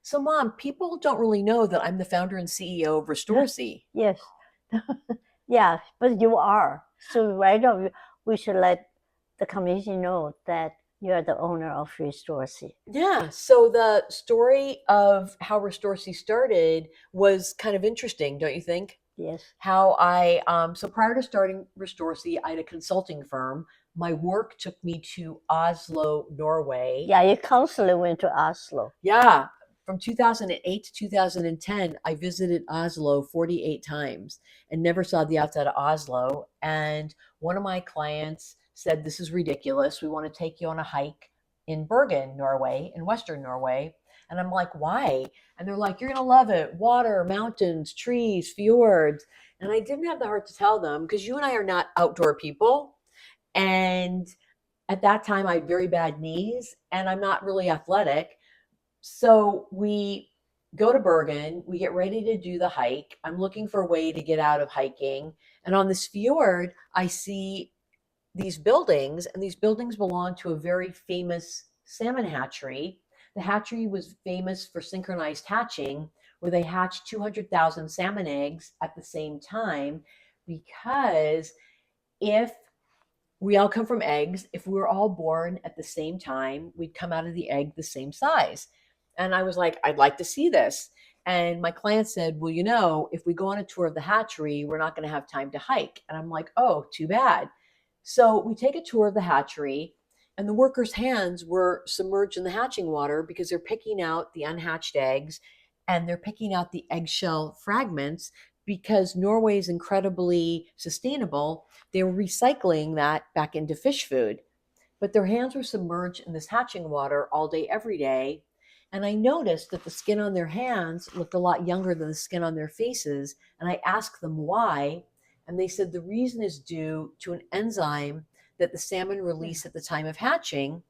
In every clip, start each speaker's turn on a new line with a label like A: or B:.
A: So, Mom, people don't really know that I'm the founder and CEO of Restorsea.
B: Yes. Yeah, but you are. So right now, we should let the community know that you are the owner of Restorsea.
A: Yeah, so the story of how Restorsea started was kind of interesting, don't you think?
B: Yes.
A: So prior to starting Restorsea, I had a consulting firm. My work took me to Oslo, Norway.
B: Yeah, you constantly went to Oslo.
A: Yeah, from 2008 to 2010, I visited Oslo 48 times and never saw the outside of Oslo. And one of my clients said, "This is ridiculous. We want to take you on a hike in Bergen, Norway, in Western Norway." And I'm like, "Why?" And they're like, "You're going to love it. Water, mountains, trees, fjords." And I didn't have the heart to tell them because you and I are not outdoor people. And at that time, I had very bad knees and I'm not really athletic. So we go to Bergen, we get ready to do the hike. I'm looking for a way to get out of hiking. And on this fjord, I see these buildings, and these buildings belong to a very famous salmon hatchery. The hatchery was famous for synchronized hatching, where they hatched 200,000 salmon eggs at the same time. Because if we all come from eggs. If we were all born at the same time, we'd come out of the egg the same size. And I was like, I'd like to see this. And my client said, well, if we go on a tour of the hatchery, we're not going to have time to hike. And I'm like, oh, too bad. So we take a tour of the hatchery, and the workers' hands were submerged in the hatching water because they're picking out the unhatched eggs and they're picking out the eggshell fragments because Norway is incredibly sustainable. They were recycling that back into fish food, but their hands were submerged in this hatching water all day, every day. And I noticed that the skin on their hands looked a lot younger than the skin on their faces. And I asked them why. And they said the reason is due to an enzyme that the salmon release at the time of hatching.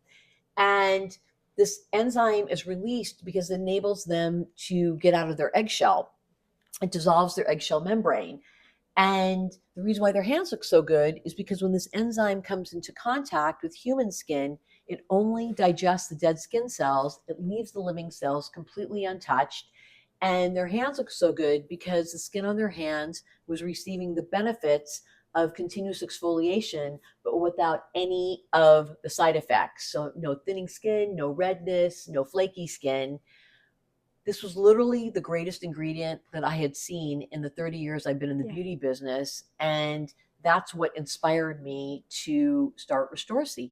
A: And this enzyme is released because it enables them to get out of their eggshell. It dissolves their eggshell membrane. And the reason why their hands look so good is because when this enzyme comes into contact with human skin, it only digests the dead skin cells. It leaves the living cells completely untouched. And their hands look so good because the skin on their hands was receiving the benefits of continuous exfoliation, but without any of the side effects. So, no thinning skin, no redness, no flaky skin. This was literally the greatest ingredient that I had seen in the 30 years I've been in the
B: Yeah.
A: beauty business. And that's what inspired me to start Restorsea.